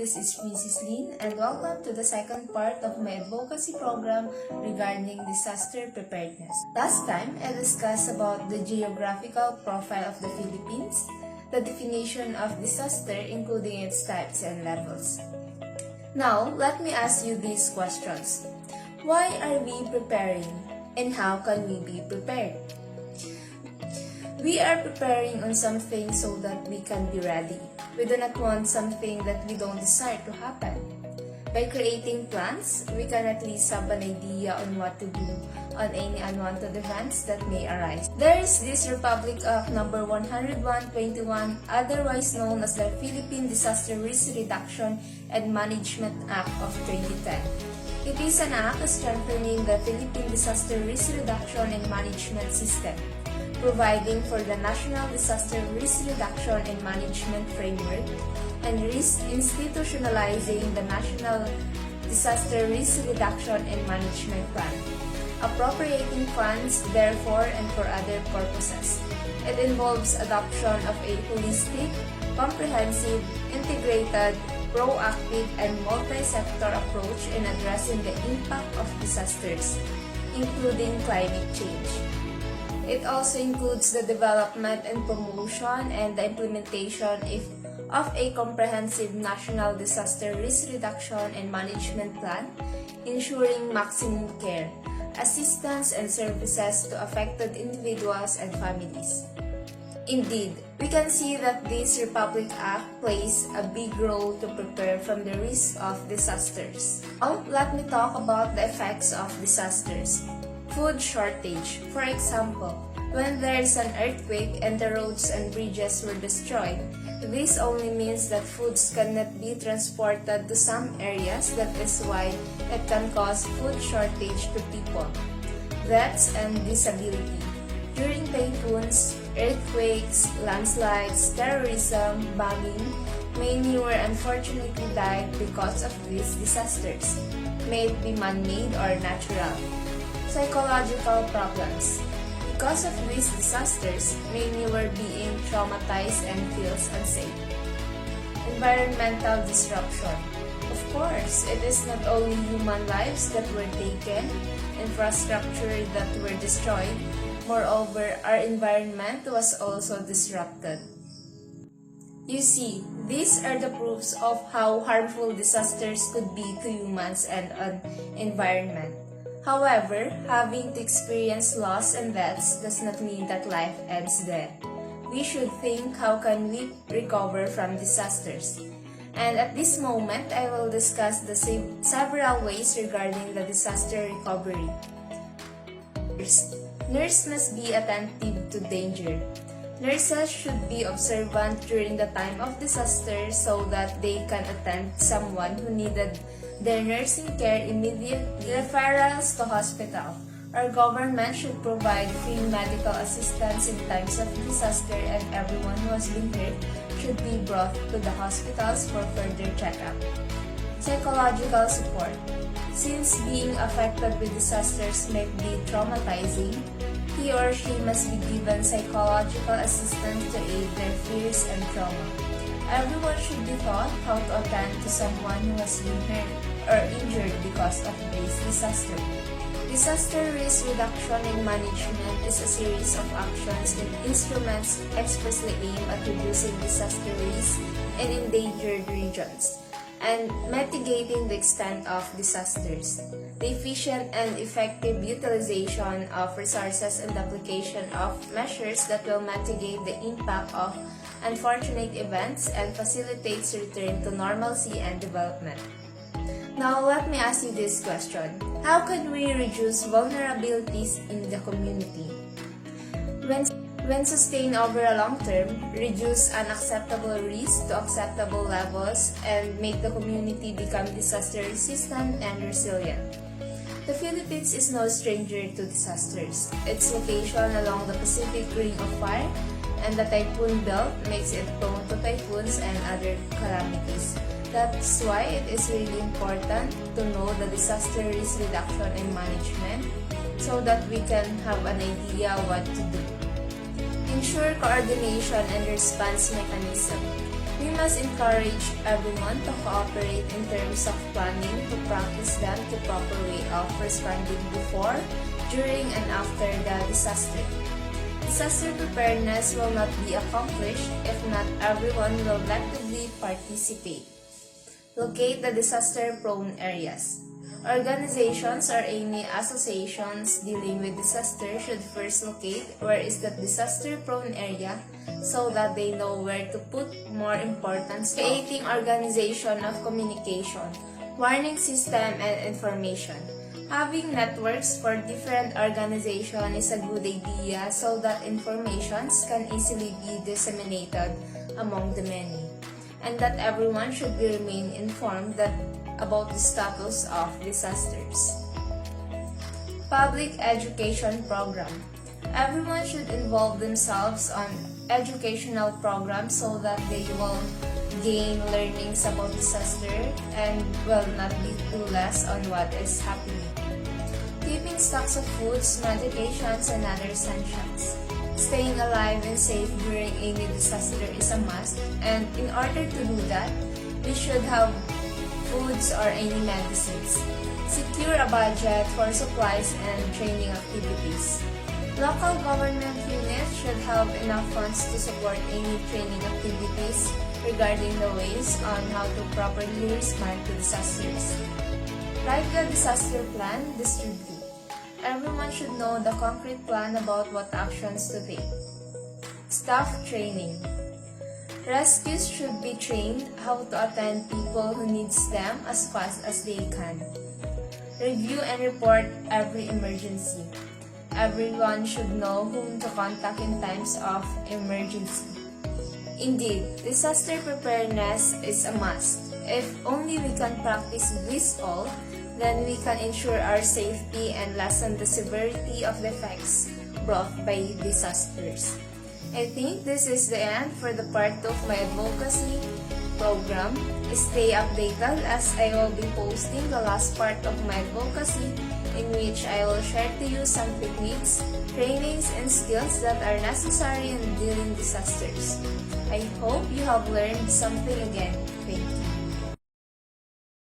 this is Mrs. Lin, and welcome to the second part of my advocacy program regarding disaster preparedness. Last time, I discussed about the geographical profile of the Philippines, the definition of disaster including its types and levels. Now, let me ask you these questions. Why are we preparing, and how can we be prepared? We are preparing on something so that we can be ready. We do not want something that we don't desire to happen. By creating plans, we can at least have an idea on what to do on any unwanted events that may arise. There is this Republic Act number 101/21, otherwise known as the Philippine Disaster Risk Reduction and Management Act of 2010. It is an act strengthening the Philippine Disaster Risk Reduction and Management System, providing for the National Disaster Risk Reduction and Management Framework, and institutionalizing the National Disaster Risk Reduction and Management Plan, appropriating funds therefore and for other purposes. It involves adoption of a holistic, comprehensive, integrated, proactive, and multi-sector approach in addressing the impact of disasters, including climate change. It also includes the development and promotion and the implementation of a comprehensive national disaster risk reduction and management plan, ensuring maximum care, assistance, and services to affected individuals and families. Indeed, we can see that this Republic Act plays a big role to prepare from the risk of disasters. Now, let me talk about the effects of disasters. Food shortage. For example, when there is an earthquake and the roads and bridges were destroyed, this only means that foods cannot be transported to some areas. That is why it can cause food shortage to people. Deaths and disability. During typhoons, earthquakes, landslides, terrorism, bombing, many were unfortunately died because of these disasters, may it be man-made or natural. Psychological problems. Because of these disasters, many were being traumatized and feels unsafe. Environmental disruption. Of course, it is not only human lives that were taken, infrastructure that were destroyed. Moreover, our environment was also disrupted. You see, these are the proofs of how harmful disasters could be to humans and an environment. However, having to experience loss and deaths does not mean that life ends there. We should think, how can we recover from disasters? And at this moment, I will discuss the several ways regarding the disaster recovery. First, nurse must be attentive to danger. Nurses should be observant during the time of disaster so that they can attend someone who needed their nursing care immediately. Referrals to hospital. Our government should provide free medical assistance in times of disaster, and everyone who has been hurt should be brought to the hospitals for further checkup. Psychological support. Since being affected with disasters may be traumatizing, he or she must be given psychological assistance to aid their fears and trauma. Everyone should be taught how to attend to someone who has been hurt or injured because of this disaster. Disaster risk reduction and management is a series of actions and instruments expressly aimed at reducing disaster risk in endangered regions and mitigating the extent of disasters. The efficient and effective utilization of resources and the application of measures that will mitigate the impact of unfortunate events and facilitates return to normalcy and development. Now, let me ask you this question. How can we reduce vulnerabilities in the community? When sustained over a long term, reduce unacceptable risk to acceptable levels and make the community become disaster resistant and resilient. The Philippines is no stranger to disasters. Its location along the Pacific Ring of Fire and the typhoon belt makes it prone to typhoons and other calamities. That's why it is really important to know the disaster risk reduction and management so that we can have an idea what to do. Ensure coordination and response mechanism. We must encourage everyone to cooperate in terms of planning to practice them the proper way of responding before, during, and after the disaster. Disaster preparedness will not be accomplished if not everyone will actively participate. Locate the disaster-prone areas. Organizations or any associations dealing with disaster should first locate where is that disaster-prone area so that they know where to put more importance. Creating organization of communication, warning system, and information. Having networks for different organizations is a good idea so that informations can easily be disseminated among the many, and that everyone should remain informed about the status of disasters. Public education program. Everyone should involve themselves on educational programs so that they will gain learnings about disaster and will not be clueless on what is happening. Keeping stocks of foods, medications, and other essentials. Staying alive and safe during any disaster is a must, and in order to do that, we should have foods or any medicines. Secure a budget for supplies and training activities. Local government units should have enough funds to support any training activities regarding the ways on how to properly respond to disasters. Write the disaster plan, distribute. Everyone should know the concrete plan about what actions to take. Staff training. Rescues should be trained how to attend people who needs them as fast as they can. Review and report every emergency. Everyone should know whom to contact in times of emergency. Indeed, disaster preparedness is a must. If only we can practice this all, then we can ensure our safety and lessen the severity of the effects brought by disasters. I think this is the end for the part of my advocacy program. Stay updated as I will be posting the last part of my advocacy, in which I will share to you some techniques, trainings, and skills that are necessary in dealing disasters. I hope you have learned something again. Thank you.